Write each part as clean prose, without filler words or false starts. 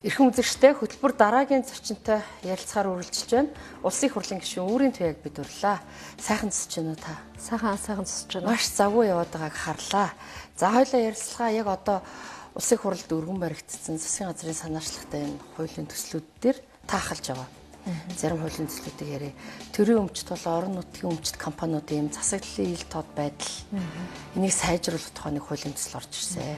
Эрхэм үзэгчдээ хөтөлбөр дараагийн зочинтой ярилцахаар үргэлжилж байна. Улсын их хурлын гишүүн Үүрийн Туяаг бид урлаа. Сайхан зочж байна уу та? Сайхан зочж байна. Маш завгүй яваад байгааг харлаа. За хоёлаа ярилцлага яг одоо улсын их хурлд өргөн баригдсан засгийн газрын санаачлагтай энэ хуулийн төслүүд дээр таахалж байгаа. Зарим хуулийн төслүүдийг яриа. Төрийн өмчт бол орон нутгийн өмчт компаниудын засаглалын ил тод байдал энийг сайжруулах тухай нэг хуулийн төсөл орж ирсэн.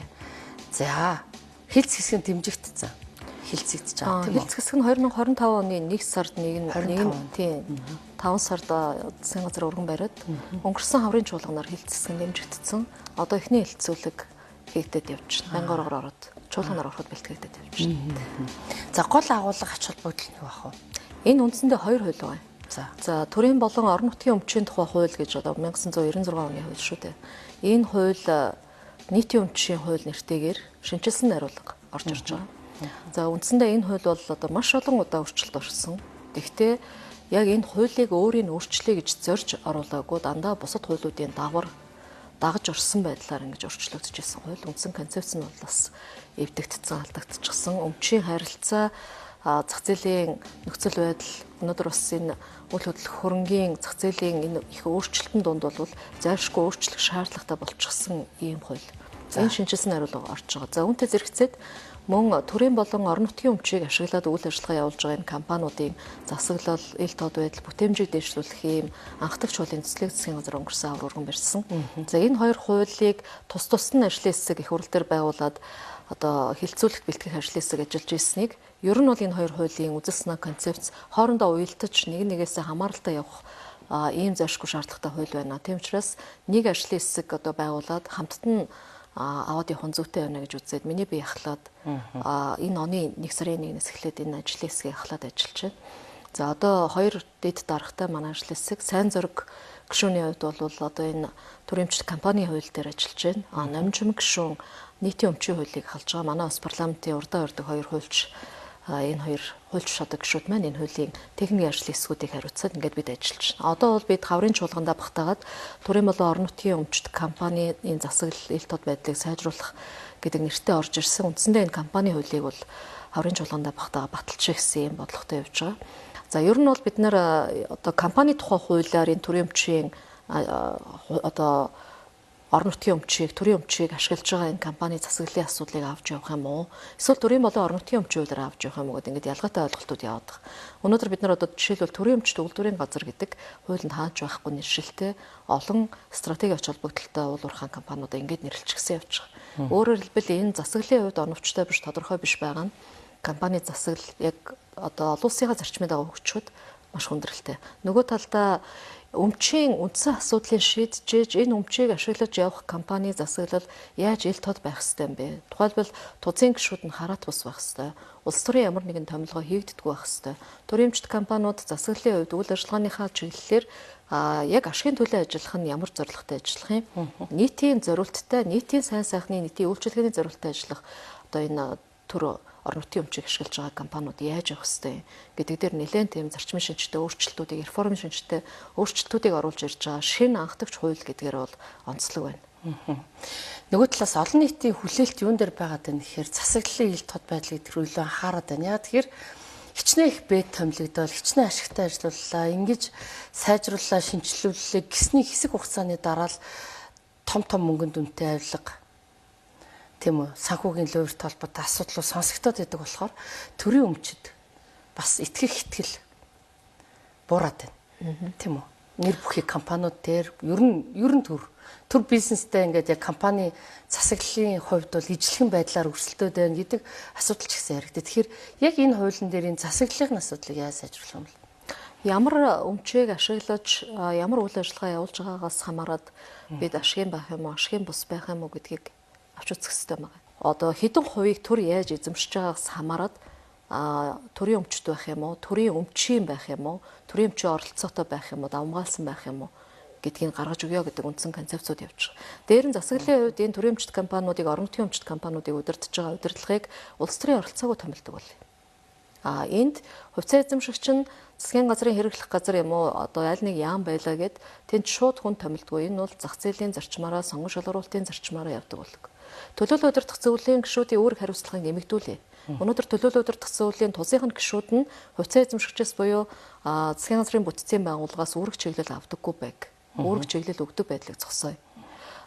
За хилц хэсэг нь дэмжигдсэн. Хилцэгдэж байгаа тийм үү? Хилцэх хэсэг нь 2025 оны 1 сард нэг тийм 5 сард засгийн газар өргөн бариад өнгөрсөн хаврын чуулганаар хилцэх хэсэг дэмжигдсэн. Одоо эхний хилцүүлэг хийгдээд явж байна. Байнгаараар ороод чуулганаар ороход бэлтгэгдээд явж байна. За гол агуулга ач холбогдол нь юу ах вэ? Энэ үндсэндээ хоёр хууль байна. За төрийн болон орон нутгийн өмчийн тухай хууль гэж одоо 1996 оны хууль шүү дээ. Энэ хууль нийтийн өмчийн хууль нэртэйгээр шинжилсэн найруулга орж ирж байгаа. За үндсэндээ энэ хууль бол одоо маш олон удаа өөрчлөлт орсон. Гэхдээ яг энэ хуулийг өөрийн өөрчлөе гэж зорж оруулаагүй дандаа бусад хуулиудын дагаж орсон байдлаар ингэж өөрчлөгдөж ирсэн хууль. Үндсэн концепц нь бол бас эвдэгдсэн, алдагдчихсан. Өмчийн харилцаа, зах зээлийн нөхцөл байдал өнөөдөр бас энэ үйл хөдлөх хөрөнгийн зах зээлийн энэ их өөрчлөлтөнд дунд бол зайлшгүй өөрчлөх шаардлагатай болчихсон ийм хууль. Энэ шинжилсэн найруулга орж байгаа. За үүнтэй зэрэгцээд мөн төрийн болон орон нутгийн өмчийг ашиглаад үйл ажиллагаа явуулж байгаа энэ компаниудын засаглал, ил тод байдал, бүтээмжийг дэвшлүүлэх ийм анхдагч хуулийн төслийг засгийн газар өнгөрсөн авар өргөн барьсан. За энэ хоёр хуулийг тус тусны ажлын хэсэг их хурл дээр байгуулад одоо хилцүүлэх бэлтгэх ажлын хэсэг ажиллаж ирснийг ер нь бол энэ хоёр хуулийн үзэл санаа концепц хоорондоо уялдаж нэг нэгээсээ хамааралтай явах ийм зайлшгүй шаардлагатай хууль байна. Тийм учраас нэг ажлын хэсэг одоо байгуулад хамтд нь аваад явах зүйтэй байна гэж үзээд миний бие ахлаад энэ оны 1 сарын 1-ээс эхлээд энэ ажлын хэсгийг ахлаад ажиллаж байна. За одоо хоёр дэд даргатай манай ажлын хэсэг сайн зураг гишүүний хувьд бол одоо энэ төрийн өмчт компани хууль дээр ажиллаж байна. Номжим гишүүн нийтийн өмчийн хуулийг халж байгаа. Манай бас парламентын урдаа өрдөг хоёр хуульч энэ хоёр хуульч шодог гишүүд маань энэ хуулийн техникийн ажлын хэсгүүдийг хариуцаад ингээд бид ажиллаж байна. Одоо бол бид хаврын чуулгандаа багтаагаад төрийн болон орон нутгийн өмчт компани энэ засаглал ил тод байдлыг сайжруулах гэдэг нэртэй орж ирсэн. Үндсэндээ энэ компани хуулийг бол хаврын чуулгандаа багтаагаа баталчих гэсэн юм бодлоготой явж байгаа. За ер нь бол бид нэр одоо компани тухай хуулиар энэ төрийн өмчийн одоо орон нутгийн өмчийг, төрийн өмчийг ашиглаж байгаа энэ компани засаглалын асуудлыг авч явах юм уу? Эсвэл төрийн болон орон нутгийн өмчийн хуулиар авч явах юм уу гэдэг ингээд ялгаатай ойлголтууд яваад байгаа. Өнөөдөр бид нар одоо жишээлбэл төрийн өмчт үйлдвэрийн газар гэдэг хуулинд хааж байхгүй нэршилтэй олон стратеги ач холбогдолтой уул уурхай компаниудаа ингээд нэрлэлчихсэн явж байгаа. Өөрөөр хэлбэл энэ засаглалын хувьд оновчтой биш, тодорхой биш байгаа нь компани засаглал яг одоо олон улсынхаа зарчмын дагуу хөгжөхөд маш хүндрэлтэй. Нөгөө талдаа өмчийн үндсэн асуудлыг шийдэж энэ өмчийг ашиглаж явах компани засаглал яаж ил тод байх ёстой юм бэ? Тухайлбал тузын гишүүд нь хараат бус байх ёстой. Улс төрийн ямар нэгэн томилгоо хийгддэггүй байх ёстой. Төрийн өмчт компаниуд засаглалын хувьд үйл ажиллагааныхаа чиглэлээр яг ашигын төлөө ажиллах нь ямар зорилготой ажиллах юм? Нийтийн зорилттой, нийтийн сайн сайхны нийтийн үйлчилгээний зорилттой ажиллах одоо энэ төр орон нутгийн өмчийг ашиглаж байгаа компаниуд яаж явах ёстой гэдэг дээр нэлээд тийм зарчмын шинжтэй өөрчлөлтүүдийг, реформ шинжтэй өөрчлөлтүүдийг оруулж ирж байгаа шинэ анхдагч хууль гэдгээр бол онцлог байна. Нөгөө талаас олон нийтийн хүлээлт юун дээр байгаад байна гэхээр засаглалын ил тод байдлыг төрөлөө анхаарад байна. Яа тэгэхээр хичнээн их бэд томилогдол, хичнээн ашигтай ажиллауллаа, ингэж сайжрууллаа, шинжилүүллээ гэсний хэсэг хугацааны дараа л том мөнгөнд үнэтэй авилга тийм үү санхүүгийн луурт холбоотой асуудлууд сонсогдоод байдаг болохоор төрийн өмчөд бас итгэх итгэл буураад байна. Тийм үү. Нэр бүхий компаниуд дээр ер нь төр бизнестэй ингээд яг компани засаглалын хувьд бол ижлэхэн байдлаар өрсөлдөд байна гэдэг асуудал ч гэсэн яригддаг. Тэгэхээр яг энэ хуулийн дээр энэ засаглалын асуудлыг яаж сайжруулах юм бэ? Ямар өмчийг ашиглаж ямар үйл ажиллагаа явуулж байгаагаас хамаарат бид ашигын байх юм уу, ашигын бус байх юм уу гэдгийг авч үзэх хэрэгтэй байна. Одоо хэдэн хувийг төр яаж эзэмшиж байгаагаас хамаарат төрийн өмчт байх юм уу, төрийн өмчийн байх юм уу, төрийн өмчийн оролцоотой байх юм уу, давмгаалсан байх юм уу гэдгийг гаргаж өгье гэдэг үндсэн концепцууд явж байгаа. Дээр нь засаглалын хувьд энэ төрийн өмчт компаниудыг орон нутгийн өмчт компаниудыг удирдах байгаа удирдлагыг улс төрийн оролцоогүй томилдог бол. Энд хувьцаа эзэмшигч нь засгийн газрын хэрэглэх газар юм уу одоо аль нэг яам байлаа гэд тэнд шууд хүн томилдгүй. Энэ бол зах зээлийн зарчмаараа, сонгон шалгаруулалтын зарчмаараа явдаг болдог. Төлөөлөл удирдах зөвлөлийн гишүүдийн үүрэг хариуцлагыг нэмэгдүүлээ. Өнөөдөр төлөөлөл удирдах зөвлөлийн тусынхын гишүүд нь хувьцаа эзэмшигчээс буюу засгийн газрын бүтцийн байгууллагаас үүрэг чиглэл авдаггүй байг. Үүрэг чиглэл өгдөг байдлыг зогсооё.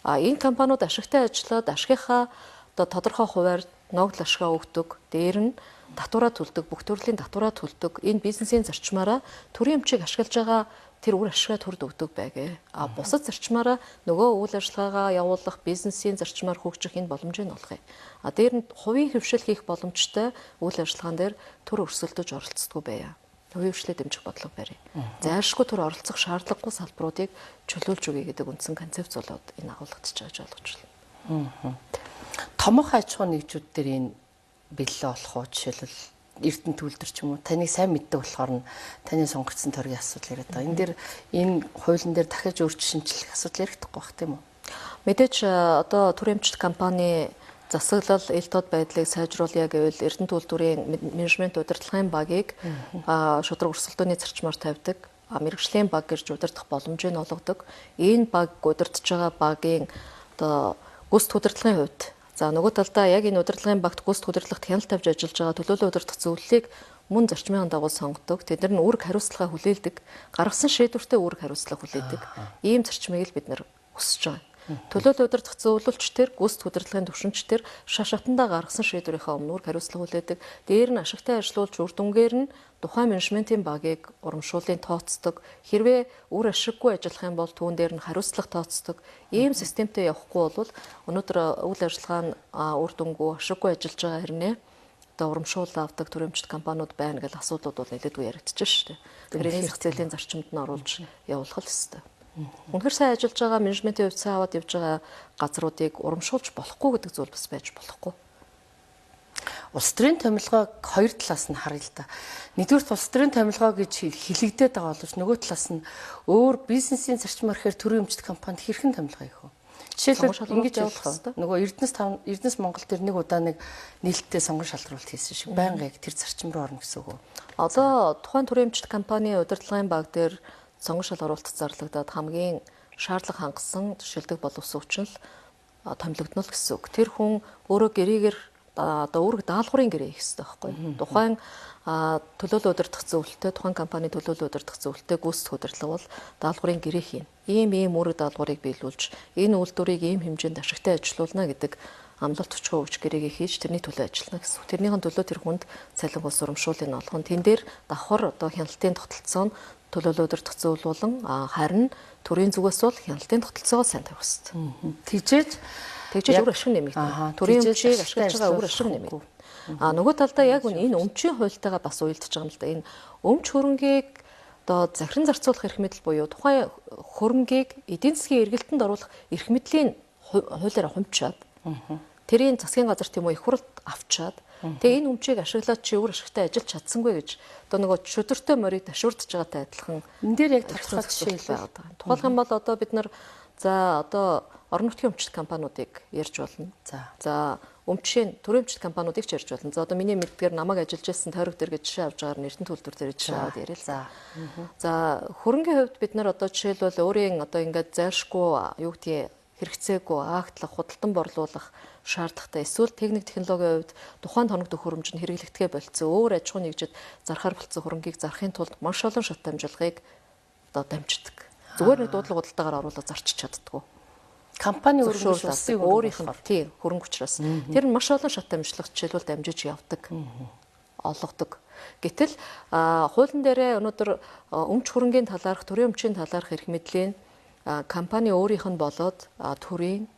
Энэ компаниуд ашигтай ажиллаад ашигынхаа тодорхой хуваар ногдол ашгаа өгдөг. Дээр нь татвараа төлдөг, бүх төрлийн татвараа төлдөг. Энэ бизнесийн зарчмаараа төрийн өмчийг ашиглаж байгаа тэр үр ашгаа төрд өгдөг байгээ. Бусад зарчмаараа нөгөө үйл ажиллагаагаа явуулах бизнесийн зарчмаар хөгжих энэ боломжийг олгоё. Дээр нь хувийн хөвшил хийх боломжтой үйл ажиллагаан дээр төр өрсөлдөж оролцдоггүй байя. Хувийн хөвшлээ дэмжих бодлого барья. Зайлшгүй төр оролцох шаардлагагүй салбаруудыг чөлөөлж өгье гэдэг үндсэн концепц болоод энэ агуулгадж байгаа гэж ойлгож байна. Томоохон аж ахуйн нэгжүүд дээр энэ бэлээ болох уу, жишээлбэл Эрдэнэ төлөвлөр ч юм уу таныг сайн мэддэг болохоор нь таны сонгогдсон төргийн асуудал яриад байгаа. Энэ дээр энэ хуулийн дээр дахиж өөрчлөлт асуудал ярихдаггүй бах тийм үү? Мэдээж одоо төрийн эмчит компани засаглал ил тод байдлыг сайжруулъя гэвэл Эрдэнэ төлөвлөрийн менежмент удирдлагын багийг шудраг өрсөлдөөний зарчмаар тавьдаг. Мэргэжлийн баг гэж удирдах боломжийг олгодог. Энэ баг удирдах байгаа багийн одоо гүйцэтгэх удирдлагын хувьд нөгөө талдаа яг энэ удирдлагын багт гүйцэтгэх удирдлагт хяналт тавьж ажиллаж байгаа төлөөлөл удирдах зөвлөлийг мөн зарчмын дагуу сонгодог. Тэд нар үүрэг хариуцлагаа хүлээлдэг. Гаргасан шийдвэртээ үүрэг хариуцлага хүлээдэг. Ийм зарчмыг л бид нар хүсэж байгаа. Төлөөлөл удирдах зөвлөлчдэр, гүйцэтгэх удирдлагын төвшинчдэр шашаатандаа гаргасан шийдвэрийнхаа өмнө үүрэг хариуцлага хүлээдэг. Дээр нь ашигтай ажиллуулж үр дүнгээр нь тухайн менежментийн багийг урамшуулын тооцдог. Хэрвээ үр ашиггүй ажиллах юм бол түүн дээр нь хариуцлага тооцдог. Ийм системтэй явахгүй бол өнөөдөр үйл ажиллагаа нь үр дүнгүй ашиггүй ажиллаж байгаа хэрнээ одоо урамшуул авдаг төрөмчт компаниуд байна гэл асуудлууд бол нэлээдгүй яригдчихэж шүү дээ. Тэгэхээр энэ зах зээлийн зарчимд нь оруулж явуулах л ёстой. Үнэхээр сайн ажиллаж байгаа менежментийн хувьцаа аваад явж байгаа газруудыг урамшуулж болохгүй гэдэг зүйл бас байж болохгүй. Улс төрийн томилгоог хоёр талаас нь харъя л да. Нэгдүгээр улс төрийн томилгоо гэж хэлэгдээд байгаа боловч нөгөө талаас нь өөр бизнесийн зарчмаар ихээр төрийн өмчт компанид хэрхэн томилгоо хийх вэ? Жишээлбэл ингэж явуулах хэрэгтэй. Нөгөө Эрдэнэс Монгол төр нэг удаа нэг нээлттэй сонгон шалгаруулалт хийсэн шиг байнга яг тэр зарчим руу орно гэсэн үг үү? Одоо тухайн төрийн өмчт компани удирдлагын баг дээр сонгон шалгаруулалт зарлагдаад хамгийн шаардлага хангасан төшөлдөг боловсон хүчин л томилогдно л гэсэн үг. Тэр хүн өөрөө гэрээгээр одоо үүрэг даалгаврын гэрээ хийх хэрэгтэй байхгүй. Тухайн төлөөлөл удирдах зөвлөлтөй, тухайн компани төлөөлөл удирдах зөвлөлтөй гүйцэтгэх удирдлага бол даалгаврын гэрээ хийн. Ийм үүрэг даалгаврыг биелүүлж, энэ үйлдвэрийг ийм хэмжээнд ашигтай ажилуулна гэдэг амлалт өчгөө өгч гэрээгээ хийж тэрний төлөө ажиллана гэсэн. Тэрнийхэн төлөө тэр хүнд цалин ус урамшууллыг олгоно. Тэн дээр давхар одоо хяналтын тогтолцоо нь төлөөлөл удирдах зөвлөл болон харин төрийн зүгээс бол хяналтын тогтолцоогоо сайн тавих хэрэгтэй. Тэгжээж үр ашиг нэмэгдэнэ. Төрийн өмчийг ашиглаж байгаа үр ашиг нэмэгдэнэ. Нөгөө талдаа яг энэ өмчийн хуультайгаа бас уялдаж байгаа юм л да. Энэ өмч хөрөнгийг одоо захиран зарцуулах эрх мэдэл буюу тухайн хөрөнгийг эдийн засгийн эргэлтэнд оруулах эрх мэдлийн хуулиараа хумчаад тэрийн засгийн газар тийм үү их хурлд авчаад тэгээ энэ өмчийг ашиглаад чи өөр ашигтай ажиллаж чадсангүй гэж одоо нөгөө шүдэртэй морийг ташуурдж байгаатай адилхан энэ дээр яг тодорхой жишээ байгаа. Тухайлх юм бол одоо бид нар за одоо орон нутгийн өмчт компаниудыг ярьж болно. За өмчийн төрийн өмчт компаниудыг ч ярьж болно. За одоо миний мэддгээр намайг ажиллаж байсан тойрог дээр гэж жишээ авч байгаагаар Эрдэнэ төлөвлөр дээр жишээ аваад яриа л. За хөрөнгийн хувьд бид нар одоо жишээлбэл өөрийн одоо ингээд зайлшгүй юу гэдгийг хэрэгцээгүй актлах, худалдан борлуулах шаардлагатай эсвэл техник технологийн хувьд тухайн тоног төхөөрөмж нь хэрэглэгдэхээ болцсон өөр аж ахуйн нэгжид зархаар болцсон хөрөнгийг зарахын тулд маш олон шат дамжуулгыг одоо дамждаг. Зүгээр нэг дуудлага худалдаагаар оруулаад зарчиж чаддгүй. Компани өөрийнх нь тийм хөрөнгө учраас тэр нь маш олон шат дамжуулах жишээлбэл дамжиж явдаг. Олгодог. Гэтэл хуулийн дээрээ өнөөдөр өмч хөрөнгийн талаарх, төрийн өмчийн талаарх эрх мэдлийн компани өөрийнх нь болоод төрийн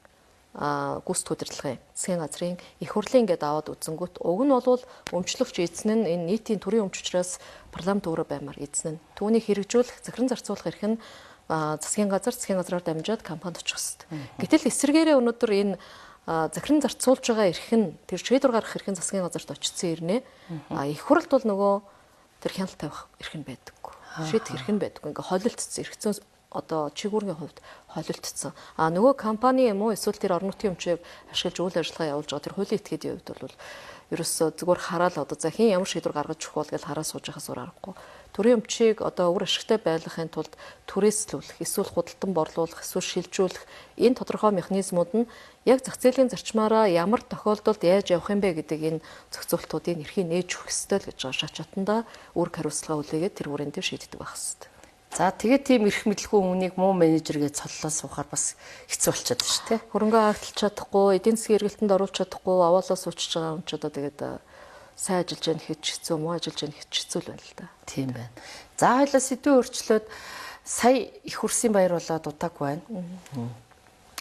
гүйцэтгэх удирдлагын засгийн газрын их хурлын ингээд аваад үзэнгүүт уг нь бол өмчлөгч эзэн нь энэ нийтийн төрийн өмч учраас парламент өөрөө баймаар эзэн нь түүнийг хэрэгжүүлэх, захиран зарцуулах эрх нь засгийн газраар дамжаад компанид очих хэрэгтэй. Гэтэл эсвэргээрээ өнөөдөр энэ захиран зарцуулж байгаа эрх нь тэр шийдвэр гаргах эрх нь засгийн газарт очсон ирнэ. Их хурлд бол нөгөө тэр хяналт тавих эрх нь байдаггүй. Шийдэх эрх нь байдаггүй. Ингээ холилдсон эрх зүйн одоо чигүүргийн хувьд холилдсон. Нөгөө компани юм уу эсвэл тэр орон нутгийн өмчийг ашиглаж үйл ажиллагаа явуулж байгаа тэр хуулийн этгээдийн хувьд бол ерөөсөө зүгээр хараад одоо за хин ямар шийдвэр гаргаж өгөх бол гэж хараад сууж байхаас өөр аргагүй. Төрийн өмчийг одоо үр ашигтай байлгахын тулд түрээслүүлэх, эсвэл худалдан борлуулах, эсвэл шилжүүлэх энэ тодорхой механизмууд нь яг зах зээлийн зарчмаараа ямар тохиолдолд яаж явах юм бэ гэдэг энэ зохицуултуудыг эрхийн нээж өгөх ёстой л гэж байгаа шат чатандаа үүрэг хариуцлага үлээгээд тэр бүрэн дээр шийддэг байх ёстой. За тэгээд тийм эрх мэдлгүй хүнийг муу менежер гэж цоллоо суухаар бас хэцүү болчиход байна шүү дээ. Хөрөнгө хангалтч чадахгүй, эдийн засгийн эргэлтэнд оруулж чадахгүй, аваалаа суучж байгаа юм ч одоо тэгээд сайн ажиллаж яах гэж хэцүү, муу ажиллаж яах гэж хэцүү л байна л да. Тийм байна. За хоёлаа сэдвээ өөрчлөөд сая их хурсын баяр болоод удаагүй байна.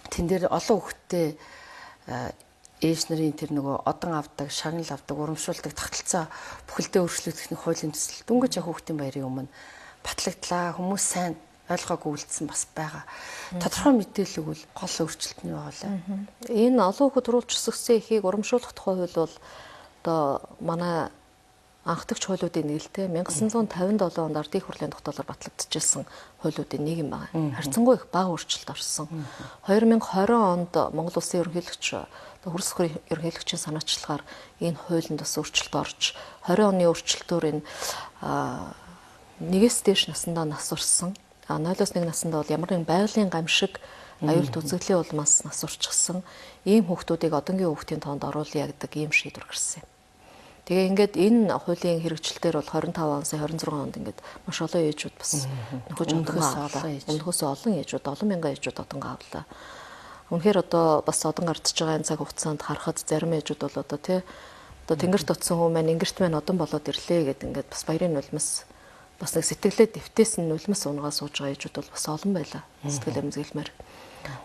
Тэн дээр олон хүүхдтэй ээж нарын тэр нөгөө одон авдаг, шагнал авдаг, урамшуулдаг, тогтолцоо бүхэлдээ өөрчлөгдөх нэг хуулийн төсөл дөнгөж яг хүүхдийн баярын өмнө батлагдлаа, хүмүүс сайн ойлгоогүй үлдсэн бас байгаа. Тодорхой мэдээлэл өгвөл гол өөрчлөлт нь юу вэ? Энэ олон хүүхэд төрүүлж өсгсөн эхийг урамшуулах тухай хууль бол одоо манай анхдагч хуулиудын нээлттэй 1957 онд Ардын хурлын тогтоолоор батлагдчихсан хуулиудын нэг юм байна. Харьцангуй их бага өөрчлөлт орсон. 2020 онд Монгол Улсын ерөнхийлөгч хөрс хөрийн ерөнхийлөгчийн санаачлагаар энэ хуулинд бас өөрчлөлт орж 20 оны өөрчлөлтөөр энэ нэгээс дээш насндаа нас урсан. 0-1 наснда бол ямар нэгэн байгалийн гамшиг аюулт үзэгдлийн улмаас нас урчихсан ийм хүүхдүүдийг одонгийн хүүхдийн тоонд оруулъя гэдэг ийм шийдвэр гарсан юм. Тэгээ ингээд энэ хуулийн хэрэгжилтээр бол 25 он сая 26 онд ингээд маш олон ээжүүд бас нөхөж өмнөхөөс олон ээжүүд, олон мянган ээжүүд одонго авлаа. Үнэхээр одоо бас одон гардж байгаа энэ цаг хугацаанд харахад зарим ээжүүд бол одоо тий одоо тэнгэрт утсан хүмүүс маань ингэрт маань одон болоод ирлээ гэдэг ингээд бас баярын нулимс бас нэг сэтгэлээ дэвтээс нь нулимс унгаа сууж байгаа ээжүүд бол бас олон байлаа. Сэтгэл эмзэглэмээр.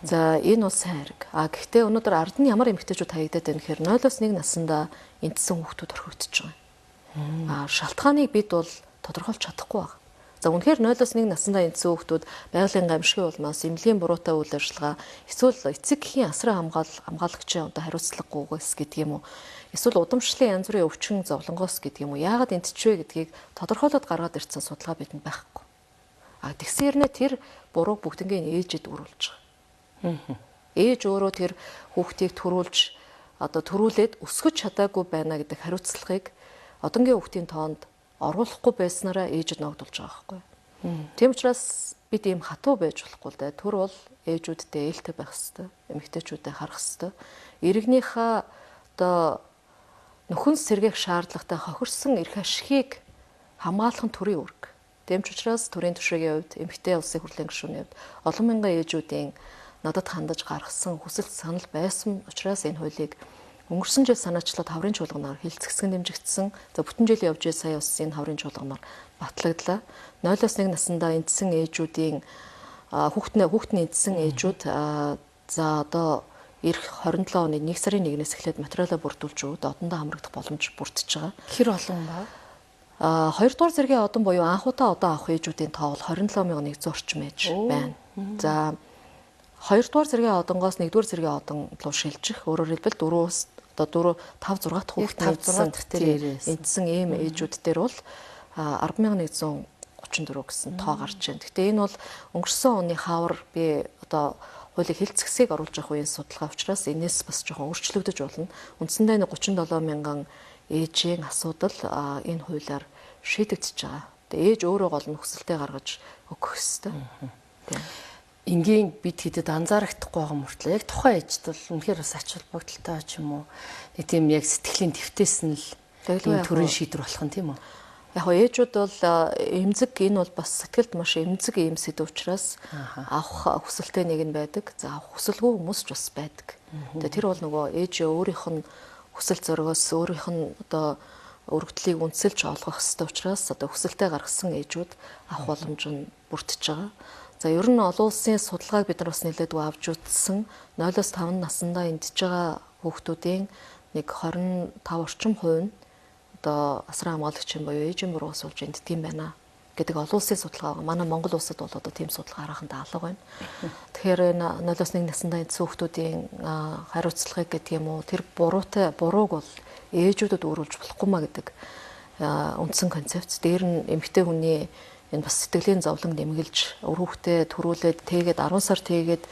За энэ бол сайн хэрэг. Гэхдээ өнөөдөр ард нь ямар эмэгтэйчүүд хаягдаад байна гэхээр 0-1 наснда эндсэн хүүхдүүд орхигдож байгаа. Шалтгааныг бид бол тодорхойлж чадахгүй байна. За үнэхээр 0-1 наснда эндсэн хүүхдүүд байгалийн гамшигын улмаас эмнэлгийн буруутай үйл ажиллагаа эсвэл эцэг эхийн асран хамгаалагчийн одоо хариуцлагагүйгээс гэдэг юм уу эсвэл удамшлын янз бүрийн өвчин зовлонгоос гэдэг юм уу яагаад эндчвэ гэдгийг тодорхойлоод гаргаад ирсэн судалгаа бидэнд байхгүй. Тэгсээрнэ тэр бурууг бүгднийг ээжэд өрүүлж байгаа. Ээж өөрөө тэр хүүхдийг төрүүлж одоо төрүүлээд өсгөж чадаагүй байна гэдэг хариуцлагыг одонгийн хүүхдийн тоонд оруулахгүй байснараа ээжэд ногдуулж байгаа байхгүй. Тийм учраас бид ийм хатуу байж болохгүй л дээ. Төр бол ээжүүддээ ээлтэй байх хэрэгтэй, эмэгтэйчүүдэд харах хэрэгтэй. Иргэнийхээ одоо нөхөн сэргээх шаардлагатай хохирсон эрх ашигыг хамгаалах нь төрийн үүрэг. Тийм учраас төрийн түвшингийн хувьд эмэгтэй улсын хурлын гишүүний хувьд олон мянган ээжүүдийн надад хандаж гаргасан хүсэл санал байсан учраас энэ хуулийг өнгөрсөн жил санаачлаад хаврын чуулганаар хилцэгсгэн дэмжигдсэн. За бүтэн жил явж ийл сая бас энэ хаврын чуулганаар батлагдлаа. 0-1 наснда эндсэн ээжүүдийн хүүхдний эндсэн ээжүүд за одоо эх 27 оны 1 сарын 1-ээс эхлээд материалаа бүрдүүлж өгөөд одондоо хамрагдах боломж бүрдэж байгаа. Хэр олон ба? 2 дугаар зэргийн одон буюу анхудаа одоо авах ээжүүдийн тоо бол 27100 орчим ээж байна. За 2 дугаар зэргийн одонгоос 1 дугаар зэргийн одон руу шилжих өөрөөр хэлбэл 4-5 6 дахь хүүхдийн эндсэн ийм ээжүүд дээр бол 10134 гэсэн тоо гарч байна. Гэхдээ энэ бол өнгөрсөн оны хавар би одоо хуулийн хилцэгсийг оруулж авах үеийн судалгаа учраас энэс бас жоохон өөрчлөгдөж болно. Үндсэндээ 37 мянган ээжийн асуудал энэ хуулиар шийдэгдэж байгаа. Тэгээ ээж өөрөө гол нь хүсэлтэд гаргаж өгөх ёстой. Энгийн бид хэдэд анзаарахгүй байгаа мөртлөө яг тухайн ээжд бол үнэхээр бас ач холбогдолтой ч юм уу. Нэг тийм яг сэтгэлийн твтээс нь л энэ төрлийн шийдвэр болох нь тийм үү? Яг нь ээжүүд бол эмзэг энэ бол бас сэтгэлд маш эмзэг юм сэдв учраас авах хүсэлтэй нэг нь байдаг. За авах хүсэлгүй хүмүүс ч бас байдаг. Тэгээ тэр бол нөгөө ээж өөрийнх нь хүсэл зоригоос өөрийнх нь одоо өргөдлийг үнсэлж олгох хэрэгтэй учраас одоо хүсэлтэд гаргасан ээжүүд авах боломж нь бүрдэж байгаа. За ер нь олон улсын судалгааг бид нар бас нэлээдгүй авч үзсэн 0-5 наснда эндж байгаа хүүхдүүдийн нэг 25 орчим хувь нь одоо асран хамгаалагчийн буюу ээжийн буруугаас болж энд тийм байна гэдэг олон улсын судалгаа байгаа. Манай Монгол улсад бол одоо тийм судалгаа хараханд алга байна. Тэгэхээр энэ 0-1 наснда эндсэн хүүхдүүдийн хариуцлагыг гэдэг юм уу тэр бурууг бол ээжүүдэд өөрүүлж болохгүй маа гэдэг үндсэн концепц. Дээр нь эмэгтэй хүний энэ бас сэтгэлийн зовлон нэмгэлж өр хүүхдээ төрүүлээд тэгээд 10 сар тэгээд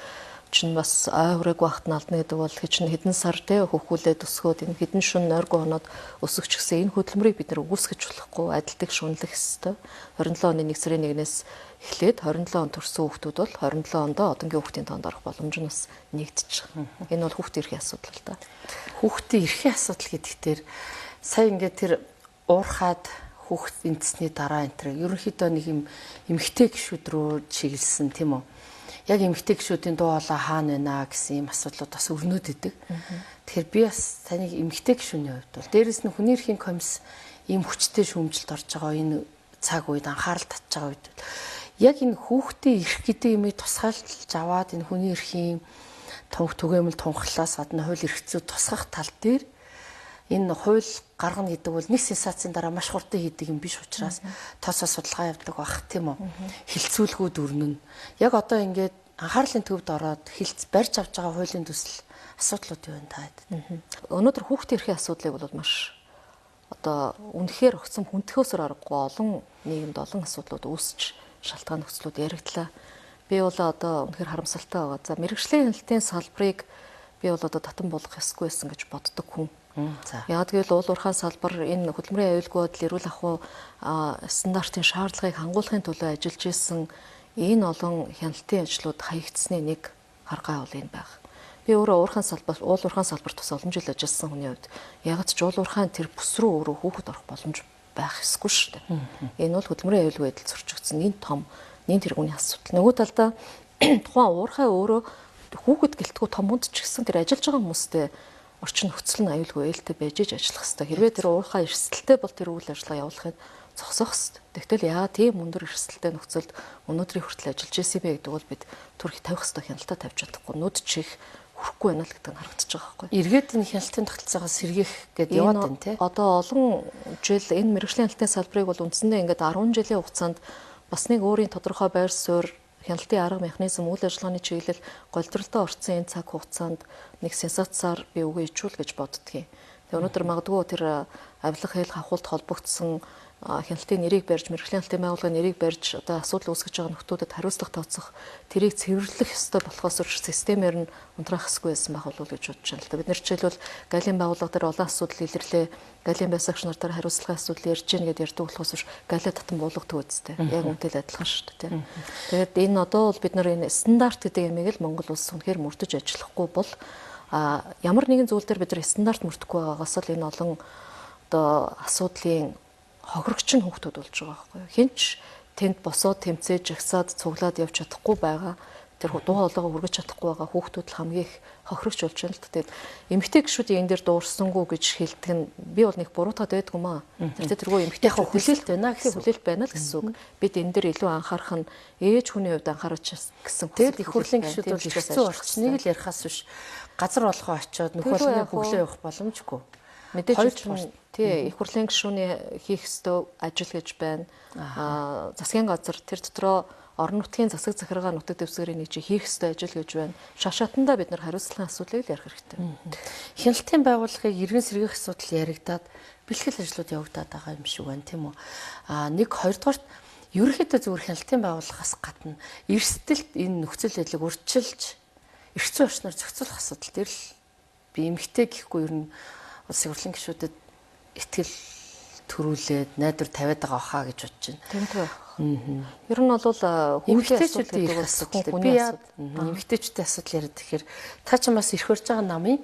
чинь бас ой хүрээгүй багт наалдна гэдэг бол чинь хэдэн сар те хөвгүүлээд өсгөөд энэ хэдэн шүн нойргүй хоноод өсөж гисэн энэ хөдөлмөрийг бид нар үгүйсгэж болохгүй адилтыг шунлах ёстой. 27 оны 1 сарын 1-ээс эхлээд 27 он төрсэн хүүхдүүд бол 27 онд одонгийн хүүхдийн тоонд орох боломж нь бас нэгдэж байгаа. Энэ бол хүүхдийн эрхийн асуудал л да. Хүүхдийн эрхийн асуудал гэдэгтэр сая ингээд тэр уурхаад хүүхд эндсний дараа энэ тэр ерөнхийдөө нэг юм эмгтэй гişүүд рүү чиглэсэн тийм үү? Яг эмгтэй гişүүдийн дуу хоолой хаана байна гэсэн юм асуудлууд бас өрнөд идэг. Тэгэхээр би бас таныг эмгтэй гişүүний хувьд бол дээрэс нь хүний эрхийн комисс ийм хүчтэй шүүмжилд орж байгаа энэ цаг үед анхаарал татж байгаа үед яг энэ хүүхдийн эрх гэдэг юмыг тусгаалж аваад энэ хүний эрхийн түгээмэл тунхаглаас гадна хууль эрх зүйд тусгах тал дээр энэ хууль гаргана гэдэг бол нэг сенсацийн дараа маш хурдан хийдэг юм биш учраас тосоо судалгаа явдаг бах тийм үү. Хилцүүлгүүд өрнөн. Яг одоо ингээд анхаарлын төвд ороод барьж авч байгаа хуулийн төсөл асуудлууд юу вэ таад? Өнөөдөр хүүхдийн эрхийн асуудлыг бол маш одоо үнэхээр огцом хүндхөөсөр аргагүй олон нийгэмд олон асуудлууд үүсч шалтгаан нөхцлүүд яригдлаа. Би бол одоо үнэхээр харамсалтай байгаа. За мэрэгжлийн хяналтын салбарыг би бол одоо татан болгох ёсгүй байсан гэж боддог хүн. Яг гэвэл уул уурхай салбар энэ хөдөлмөрийн аюулгүй байдал эрүүл ахуй стандартын шаардлагыг хангуулахын төлөө ажиллаж исэн энэ олон хяналтын ажлууд хаягдсны нэг харгаа бол энэ байх. Би өөрөө уул уурхай салбарт бас олон жил ажилласан хүний хувьд яг ч уул уурхайн тэр бүс рүү өөрөө хүүхэд орох боломж байх ёсгүй шүү дээ. Энэ бол хөдөлмөрийн аюулгүй байдал зөрчигдсөн энэ том нэн тэргүүний асуудал. Нөгөө талдаа тухайн уурхай өөрөө хүүхэд гэлтгүү том хүнд ч гэсэн тэр ажиллаж байгаа хүмүүстэй орчин нөхцөл нь аюулгүй ээлтэй байж ажиллах хэрэгтэй. Хэрвээ тэр уурхай эрсдэлтэй бол тэр үйл ажиллагаа явуулахыг зогсоох хэрэгтэй. Тэгтэл яагаад тийм өндөр эрсдэлтэй нөхцөлд өнөөдрийн хүртэл ажиллаж ирсэн бэ гэдэг бол бид түрх тавих хэрэгтэй хяналтаа тавьж чадахгүй. Нүд чих хүрэхгүй байна л гэдэг нь харагдаж байгаа байхгүй. Эргээд энэ хяналтын тогтолцоогоос сэргиэх гэдэг яваад байна те. Одоо олон жил энэ мэрэгжлийн хяналтын салбарыг бол үндсэндээ ингээд 10 жилийн хугацаанд бас нэг өөрийн тодорхой байр суурь хяналтын арга механизм үйл ажиллагааны чиглэл голдролтой орцсон энэ цаг хугацаанд нэг сенсацаар би үгээ ичүүл гэж боддгийн. Тэгээ өнөөдөр магадгүй тэр авилга хэл хавхуулт холбогдсон хяналтын нэрийг барьж мэрэгжлийн хяналтын байгууллагын нэрийг барьж одоо асуудал үүсгэж байгаа нөхдүүдэд хариуцлага тооцох тэрийг цэвэрлэх ёстой болохоос системээр нь унтраах ёсгүй байсан байх болов уу гэж бодож байна л да. Бид нэр жишээлбэл галийн байгууллага дээр олон асуудал илэрлээ. Галийн байсагч нар дээр хариуцлагын асуудал ярьж гин гэдээ ярьдаг болохоос галиа татан буулгадаг үсттэй. Яг үнтэй л адилхан шүү дээ. Тэгээд энэ одоо бол бид нар энэ стандарт гэдэг ямиг л Монгол улс үнэхээр мөрдөж ажиллахгүй бол ямар нэгэн зүйл дээр бид нар стандарт мөрдөхгүй байгаагаас л энэ олон одоо асуудлын хохирогч нь хүүхдүүд болж байгаа байхгүй юу. Хинч тэнд босоод тэмцээж жагсаад цуглаад явж чадахгүй байгаа. Тэр дуу хоолойгоо хүргэж чадахгүй байгаа хүүхдүүд л хамгийн их хохирогч болж байна л та. Тэгээд эмэгтэй гişүүдийн энэ дээр дуурсангүй гэж хэлдэг нь би бол нэг буруутаад байдгүй маа. Тэргүй эмэгтэй хаа хүлээлт байна гэсэн хүлээлт байна л гэсэн үг. Бид энэ дээр илүү анхаарах нь ээж хүний хувьд анхаарч гэсэн. Тэгээд их хурлын гişүүд бол хэцүү орчныг л ярихаас биш газар болгоо очиод нөхөөлний бүглөө явах боломжгүй. Мэдээж тий их хурлын гишүүний хийх ёстой ажил гэж байна. Засгийн газар тэр дотроо орон нутгийн засаг захиргаа нутаг дэвсгэрийн нэг чи хийх ёстой ажил гэж байна. Шашаатандаа бид нар хариуцлагын асуудлыг л ярих хэрэгтэй. Хяналтын байгууллагыг иргэн сэргиэх асуудал яригадаад бэлтгэл ажлууд явагдаад байгаа юм шиг байна тийм үү. Нэг хоёрдугаарт ерөнхийдөө зөвхөн хяналтын байгууллагаас гадна эрсдэлт энэ нөхцөл байдлыг урьдчилж эрх зүйн орчноор зохицуулах асуудал дээр л би эмгтэй гэхгүй ер нь улсын хурлын гишүүдэд итгэл төрүүлээд найдвар тавиад байгаа хаа гэж бодож байна. Тийм. Ер нь бол эмгтээчүүдийн эрх асуудал би яа эмгтээчүүдийн асуудал яриад тэгэхээр та ч бас эрх хөрж байгаа намын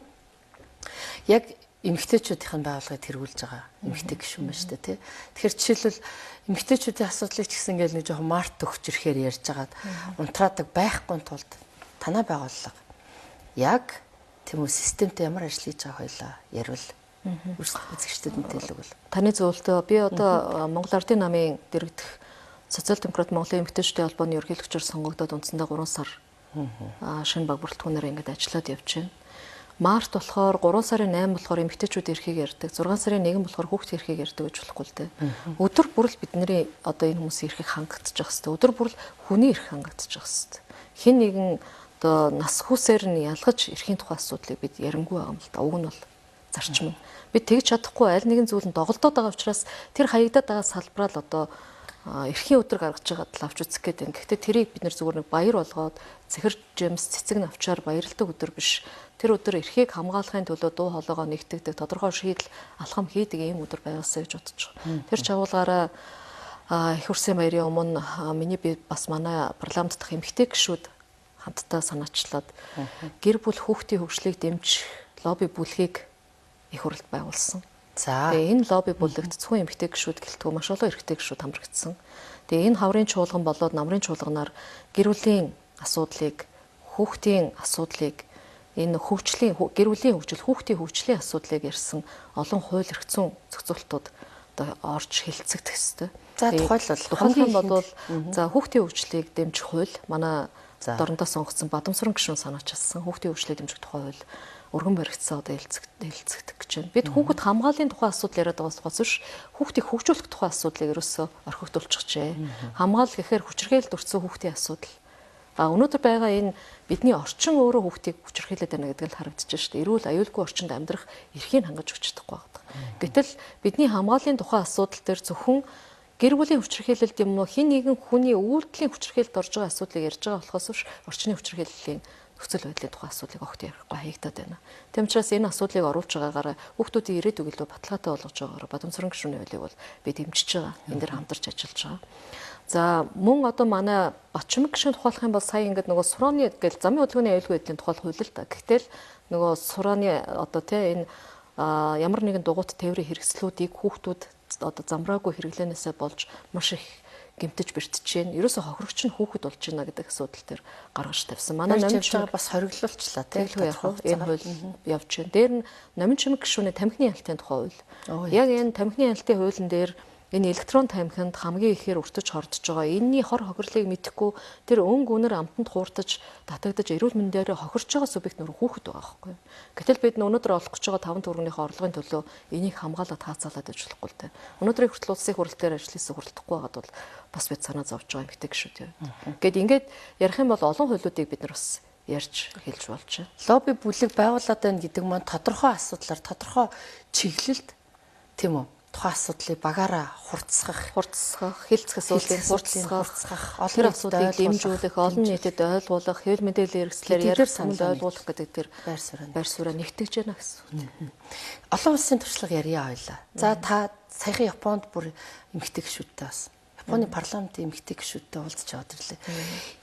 яг эмгтээчүүдийн байгууллагыг тэргүүлж байгаа эмгтэй гишүүн байна шүү дээ тий. Тэгэхээр жишээлбэл эмгтээчүүдийн асуудлыг ч гэсэн ингээл нэг жоохон март өгч ирэхээр ярьж байгаад унтраадаг байхгүй тулд танай байгууллага яг тийм үү системтэй ямар ажил хийж байгаа хоёлаа ярил үзэгчдэд мэдээлэл өгөл. Таны зөвлөлтөө би одоо Монгол Ардын намын дэргэдэх социал-демократ Монголын эмэгтэйчүүдийн холбооны ерөнхийлөгчөөр сонгогдоод үндсэндээ 3 сар шинэ баг бүрэлдэхүүнээр ингээд ажиллаад явж байна. Март болохоор 3 сарын 8 болохоор эмэгтэйчүүд эрхийг ярьдаг, 6 сарын 1 болохоор хүүхдийн эрхийг ярьдаг гэж болохгүй л дээ. Өдөр бүр л бидний одоо энэ хүмүүсийн эрхийг хангагдчих хэвээр. Өдөр бүр л хүний эрх хангагдчих хэвээр. Хин нэгэн одоо нас хүүсээр нь ялгаж эрхийн тухай асуудлыг бид ярингуй байгаа юм л да. Уг нь бол зарчим. Бид тэгж чадахгүй аль нэгэн зүйл нь доголдоод байгаа учраас тэр хаягдаад байгаа салбараа л одоо эрхийн өдөр гаргаж байгаад л авч үзэх гээд байна. Гэхдээ тэрийг бид нэр зүгээр нэг баяр болгоод цэхэр жимс цэцэг навчаар баярлдаг өдөр биш. Тэр өдөр эрхийг хамгаалахын төлөө дуу хоолойгоо нэгтгэдэг, тодорхой шийдэл алхам хийдэг ийм өдөр байгаасаа гэж бодож байгаа. Тэр чагуулгаараа их хурлын баярын өмнө миний би бас манай парламент дахь эмэгтэй гишүүд хамтдаа санаачлаад гэр бүл хүүхдийн хөгжлийг дэмжих лобби бүлгийг их хурлд байгуулсан. За. Тэгээ энэ лобби бүлэгт зөвхөн эмэгтэй гишүүд гэлтгүй маш олон эрэгтэй гишүүд хамрагдсан. Тэгээ энэ хаврын чуулган болоод намрын чуулганаар гэр бүлийн асуудлыг, хүүхдийн асуудлыг, энэ хөгжлийн гэр бүлийн хөгжил, хүүхдийн хөгжлийн асуудлыг ярьсан олон хууль эрх зүйн зохицуултууд одоо орж хэлцэгдэх ёстой. За тухайлбал бол за хүүхдийн хөгжлийг дэмжих хууль манай дорнодоо сонгогдсон Бадамсран гишүүн санаачилсан хүүхдийн хөгжлийг дэмжих тухай хууль өргөн баригдсан одоо хэлцэгдэх гэж байна. Бид хүүхэд хамгааллын тухай асуудал яриад байгаас биш хүүхдийг хөгжүүлэх тухай асуудлыг ерөөсөө орхигдуулчихжээ. Хамгаал гэхээр хүчирхээлд өртсөн хүүхдийн асуудал. Өнөөдөр байгаа энэ бидний орчин өөрөө хүүхдийг хүчирхээлээд байна гэдэг нь харагдаж байна шүү дээ. Эрүүл аюулгүй орчинд амьдрах эрхийг хангаж өгч чадахгүй байна. Гэтэл бидний хамгааллын тухай асуудал дээр зөвхөн гэр бүлийн хүчирхээлэлд юм уу хин нэгэн хүний үйлдэлийн хүчирхээлд орж байгаа асуудлыг ярьж байгаа болохоос биш орчны хүчирхээллийн нөхцөл байдлын тухай асуудлыг огт ярихгүй хаягдаад байна. Тэм учраас энэ асуудлыг оруулж байгаагаараа хүүхдүүдийн ирээдүг илүү баталгаатай болгож байгаагаар Бадамсран гишүүний хуулийг бол би дэмжиж байгаа. Энд дэр хамтарч ажиллаж байгаа. За мөн одоо манай Батчмаг гишүүн тухайлах юм бол сая ингээд нөгөө сурооны гэл замын хөдөлгөөний аюулгүй байдлын тухай хууль л та. Гэхдээ л нөгөө сурооны одоо энэ ямар нэгэн дугуйт тээврийн хэрэгслүүдийг хүүхдүүд одоо замраагүй хэрэглэнээсээ болж маш их гэмтэж бэртэж байна. Ерөөсө хохирогч нь хүүхэд болж байна гэдэг асуудал төр гаргаж тавьсан. Манай номын чимэг бас хориглуулчлаа тийм яг энэ хууль явж байна. Дээр нь номын чимэг гишүүний тамхины ялтын тухай хууль. Яг энэ тамхины ялтын хуулийн дээр энэ электрон тамхинд хамгийн ихээр өртөж хордож байгаа. Энийний хор хохирлыг мэдэхгүй тэр өн гүнэр амтанд хууртаж татагдаж эрүүл мэндээр хохирч байгаа субъект нөр хүүхэд байгаа байхгүй. Гэтэл бид өнөөдөр олох гэж байгаа 5 төгрөгийн орлогын төлөө энийг хамгаалаад хаацаалаад байж болохгүй л дээ. Өнөөдрийн хүртэл улсын хурал дээр ажилласан хүрэлдэхгүй байгаад бол бас бид санаа зовж байгаа эмэгтэй гişүүд юм. Ингээд ярих юм бол олон хуулиудыг бид нар бас ярьж хэлж болж байна. Лобби бүлэг байгуулад байна гэдэг маань тодорхой асуудлаар тодорхой чиглэлд тийм үү? Тухайн асуудлыг багаараа хурцсах, хэлцэх асуудлыг хурцсах, олон асуудлыг дэмжүүлэх, олон нийтэд ойлгуулах, хэвлэл мэдээллийн хэрэгслээр ярих самд ойлгуулах гэдэг тэр байр сууриа нэгтгэж байна гэсэн. Олон улсын туршлага ярья хоёлаа. За та саяхан Японд бүр эмэгтэй гишүүдтэй бас Японы парламентын эмэгтэй гишүүдтэй уулзч аваад ирлээ.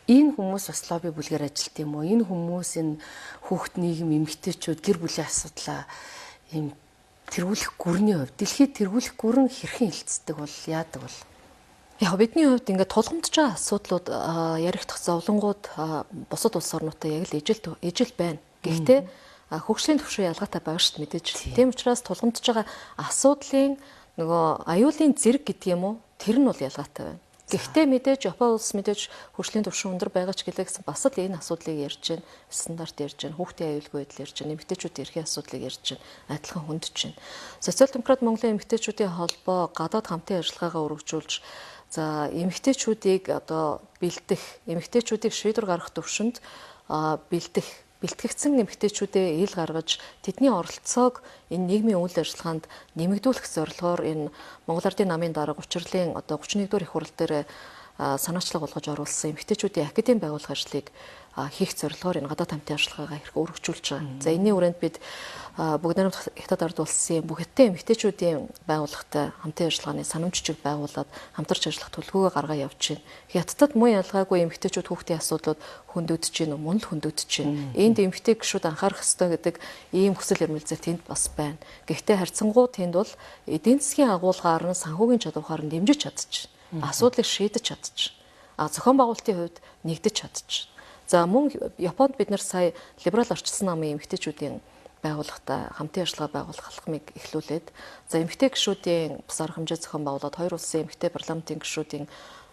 Энэ хүмүүс бас лобби бүлгээр ажилт юм уу? Энэ хүмүүс энэ хүүхд нийгэм эмэгтэйчүүд гэр бүлийн асуудлаа ийм тэргүүлэх гүрний хувьд дэлхийд тэргүүлэх гүрэн хэрхэн хилцдэг бол яадаг бол яг бидний хувьд ингээд тулгамдж байгаа асуудлууд яригдах зовлонгууд бусад улс орнуудтай яг л ижил байна. Гэхдээ хөгжлийн түвшин ялгаатай байгаа шүү дээ мэдээж. Тийм учраас тулгамдж байгаа асуудлын нөгөө аюулын зэрэг гэдэг юм уу тэр нь бол ялгаатай байна. Гэхдээ мэдээж Япон улс мэдээж хөгжлийн түвшин өндөр байгаа ч гэлээ гэсэн бас л энэ асуудлыг ярьж байна. Стандарт ярьж байна. Хүүхдийн аюулгүй байдал ярьж байна. Эмэгтэйчүүдийн эрхийн асуудлыг ярьж байна. Адилхан хүндэж байна. Социал-демократ Монголын эмэгтэйчүүдийн холбоо гадаад хамтын ажиллагаагаа өргөжүүлж за эмэгтэйчүүдийг одоо бэлдэх, эмэгтэйчүүдийг шийдвэр гаргах төвшөнд бэлтгэгдсэн эмэгтэйчүүдээ ил гаргаж тэдний оролцоог энэ нийгмийн үйл ажиллагаанд нэмэгдүүлэх зорилгоор энэ Монгол Ардын намын дарга учрлын одоо 31-р их хурал дээр санаачлага болгож оруулсан эмэгтэйчүүдийн академи байгуулах ажлыг хийх зорилгоор энэ гадаад хамтын ажиллагаагаа хэрэг өргөжүүлж байгаа. За энэний хүрээнд бид бүгд найрамд Хятад ард улсын бүх хэдэн эмэгтэйчүүдийн байгууллагатай хамтын ажиллагааны санамж жижиг байгуулад хамтарч ажиллах төлөвлөгөө гаргаа явж байна. Хятадд муу ялгаагүй эмэгтэйчүүд хүүхдийн асуудлууд хөндөгдөж байна уу? Мөн л хөндөгдөж байна. Энд эмэгтэй гишүүд анхаарах ёстой гэдэг ийм хүсэл эрмэлзэл тэнд бас байна. Гэхдээ харьцангуй тэнд бол эдийн засгийн агуулгаар нь санхүүгийн чадвараар нь дэмжиж чадчихна. Асуудлыг шийдэж чадчихна. Зохион байгуулалтын хувьд нэгдэж чадчихна. За мөн Японд бид нар сая либерал орчилсан намын эмэгтэйчүүдийн байгууллагатай хамтын ажиллагаа байгуулах алхмыг эхлүүлээд за эмэгтэй гишүүдийн бас арга хэмжээ зохион байгуулад хоёр улсын эмэгтэй парламентын гишүүдийн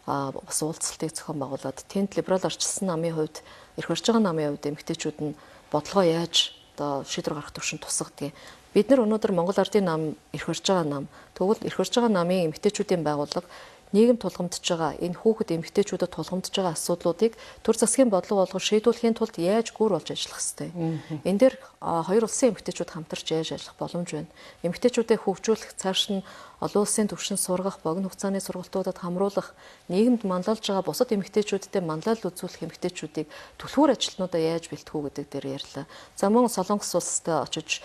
бас уулзалтыг зохион байгуулад тэнд либерал орчилсан намын хувьд эрх барьж байгаа намын хувьд эмэгтэйчүүд нь бодлогоо яаж одоо шийдвэр гаргах төвшөнд тусгадаг. Бид нар өнөөдөр Монгол Ардын нам эрх барьж байгаа нам тэгвэл эрх барьж байгаа намын эмэгтэйчүүдийн байгууллага нийгэм тулгамдж байгаа энэ хүүхэд эмэгтэйчүүдэд тулгамдж байгаа асуудлуудыг төр засгийн бодлого болгон шийдвэрлэхийн тулд яаж гүр болж ажиллах ёстой. Энэ дээр хоёр улсын эмэгтэйчүүд хамтарч яаж ажиллах боломж байна. Эмэгтэйчүүдээ хөгжүүлэх, цааш нь олон улсын түвшинд сургах, богино хугацааны сургалтуудад хамруулах, нийгэмд манлайлж байгаа бусад эмэгтэйчүүдтэй манлайл үзүүлэх эмэгтэйчүүдийг түлхүүр ажилтнуудаа яаж бэлтгэх үү гэдэг дээр ярьлаа. За мөн Солонгос улстай очиж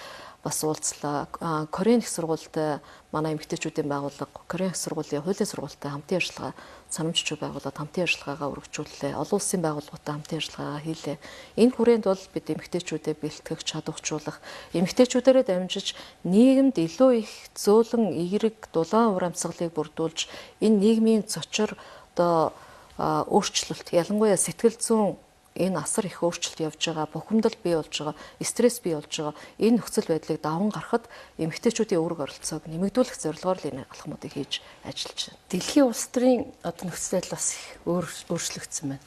бас уулзлаа. Корейн их сургуультай манай эмэгтэйчүүдийн байгууллага, Корейн их сургуулийн хуулийн сургуультай хамтын ажиллагаа санамжчгүй байгууллагад хамтын ажиллагаагаа үргэлжлүүллээ. Олон улсын байгууллагуудтай хамтын ажиллагаа хийлээ. Энэ хүрээнд бол бид эмэгтэйчүүдэд бэлтгэх, чадваржуулах, эмэгтэйчүүдээрээ дамжиж нийгэмд илүү их зөөлөн эерэг дулаан ур амьсгалыг бүрдүүлж энэ нийгмийн цочор одоо өөрчлөлт, ялангуяа сэтгэл зүйн энэ асар их өөрчлөлт явж байгаа, бухимдал бий болж байгаа, стресс бий болж байгаа. Энэ нөхцөл байдлыг даван гаргахад эмэгтэйчүүдийн үүрэг оролцоог нэмэгдүүлэх зорилгоор л энэ алхмуудыг хийж ажиллаж байна. Дэлхийн улс төрийн одоо нөхцөл байдал бас их өөрчлөгдсөн байна.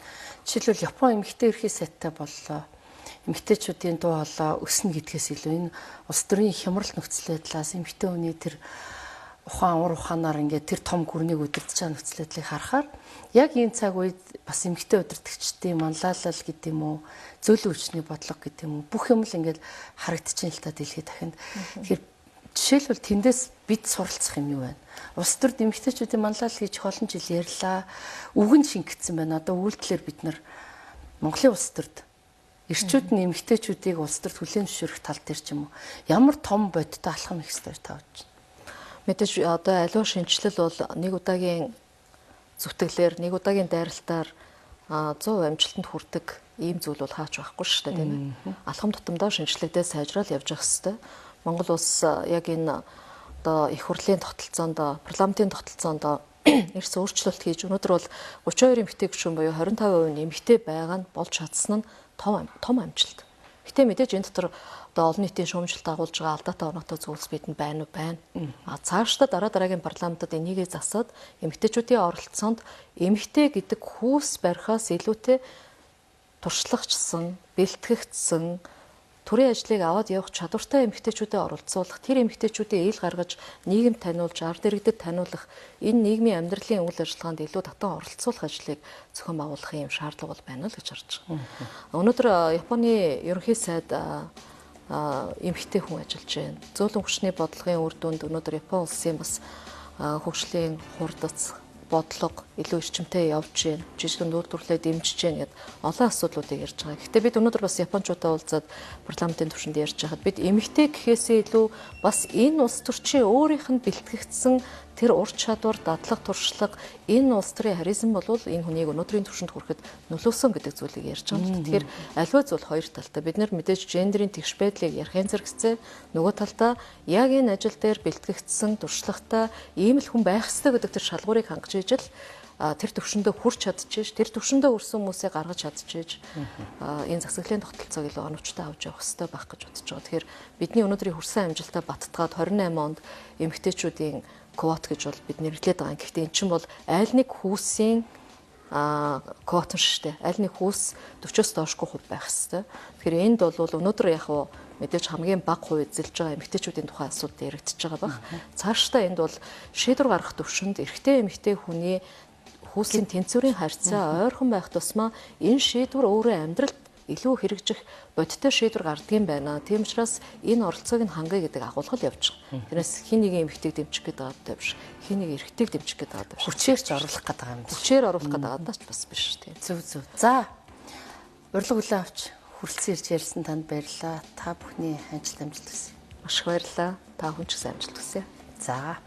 Жишээлбэл Япон эмэгтэй эрхээ сайтай боллоо. Эмэгтэйчүүдийн дуу хоолой өснө гэдгээс илүү энэ улс төрийн хямрал нөхцөл байдлаас эмэгтэй хүний тэр ухаанаар ингээд тэр том гүрнийг удирдах чана нөхцөл байдлыг харахаар яг энэ цаг үед бас эмэгтэй удирдагчдын манлайлал гэдэг юм уу, зөөлөн хүчний бодлого гэдэг юм уу, бүх юм л ингээд харагдчихээн л та дэлхийд дахинд. Тэгэхээр жишээлбэл тэндээс бид суралцах юм юу байна? Улс төрд эмэгтэйчүүдийн манлайлал хийж олон жил ярьлаа. Үгэн шингэсэн байна. Одоо үйлдэлээр бид нар Монголын улс төрд эрчүүд нь эмэгтэйчүүдийг улс төрд хүлээн зөвшөөрөх тал дээр ч юм уу ямар том бодиттой алхам их ёстой тавьж байна. Мэдээж одоо аливаа шинжилэл бол нэг удаагийн зүтгэлээр, нэг удаагийн дайралтаар 100% амжилтанд хүрдэг ийм зүйл бол хаач байхгүй шүү дээ, тийм ээ. Алхам тутамдаа шинжилгээдээ сайжрал явж явах хэрэгтэй. Монгол улс яг энэ одоо их хурлын тогтолцоонд, парламентын дотолцоонд эрс өөрчлөлт хийж өнөөдөр бол 32 эмэгтэй гишүүн буюу 25% нь эмэгтэй байгаа нь болж чадсан нь том амжилт. Гэтэ мэдээж энэ дотор одоо олон нийтийн шуумжилт агуулж байгаа алдаатай оноотой зүйлс бидэнд байна уу? Байна. Цаашдаа дараагийн парламентод энийгээ засаад эмэгтэйчүүдийн оролцоонд эмэгтэй гэдэг хүүс барихаас илүүтэй туршлагачсан, бэлтгэгдсэн төрийн ажлыг аваад явах чадвартай эмэгтэйчүүдэд оролцуулах, тэр эмэгтэйчүүдийг ил гаргаж, нийгэмд таниулж, ард иргэдэд таниулах, энэ нийгмийн амьдралын үйл ажиллагаанд илүү татан оролцуулах ажлыг зохион байгуулахын юм шаардлага бол байна л гэж харж байгаа. Өнөөдөр Японы ерөнхий сайд эмэгтэй хүн ажиллаж байна. Зөөлөн хүчний бодлогын үр дүнд өнөөдөр Япон улсын бас хөгжлийн хурдац бодлого илүү эрчимтэй явж байна. Жижигэн үйлдвэрлэлээ дэмжиж байна гэд олон асуудлуудыг ярьж байгаа. Гэхдээ бид өнөөдөр бас Япончуудаа уулзаад парламентын түвшинд ярьж байхад бид эмэгтэй гэхээсээ илүү бас энэ улс төрчийн өөрийнх нь бэлтгэгдсэн тэр ур чадвар, дадлаг, туршлага, энэ улс төрийн харизм болвол энэ хүнийг өнөөдрийн түвшинд хүрэхэд нөлөөсөн гэдэг зүйлийг ярьж байгаа юм. Тэгэхээр аливаа зүйл хоёр талтай. Бид нэр мэдээж гендерийн тэгш байдлыг ярихын зэрэгцээ нөгөө талдаа яг энэ ажил дээр бэлтгэгдсэн туршлагатай ийм л хүн байх ёстой гэдэг тэр шалгуурыг хангаж ижил тэр төвшөндөө хүрч чадчихэж, тэр төвшөндөө өрсөн хүмүүсээ гаргаж чадчихэж энэ засаглалын тогтолцоог илүү оновчтой авч явах хэрэгтэй байх гэж бодож байгаа. Тэгэхээр бидний өнөөдрийн хүрсэн амжилтаа баттгаад 28 онд эмэгтэйчүүдийн квот гэж бол бид нэрлэдэг байгаа. Гэхдээ эн чинь бол аль нэг хүүсийн квот нь шүү дээ. Аль нэг хүүс 40-оос доошгүй хувь байх хэрэгтэй. Тэгэхээр энд бол өнөөдөр яг хуу мэдээж хамгийн бага хувь эзэлж байгаа эмэгтэйчүүдийн тухай асуудал яригдчихэж байгаа баг. Цаашдаа энд бол шийдвэр гаргах төвшөнд эрэгтэй эмэгтэй хүний хүүсийн тэнцвэрийн харьцаа ойрхон байх тусмаа энэ шийдвэр өөрөө амьдралд илүү хэрэгжих бодиттой шийдвэр гардгийн байна. Тийм учраас энэ оролцоог нь хангая гэдэг агуулгал явж байгаа. Тэрнээс хин нэг эмэгтэйг дэмжих гэдэг байгаа биш. Хин нэг эрэгтэйг дэмжих гэдэг байгаа биш. Хүчээрч оруулах гэдэг юм. Хүчээр оруулах гэдэг байгаа ч бас биш тийм. Зөв. За. Урилга хүлээн авч хүрэлцэн ирж ярьсан танд баярлалаа. Та бүхний амжилт хүсье. Маш их баярлалаа. Та хүн ч гэсэн амжилт хүсье. За.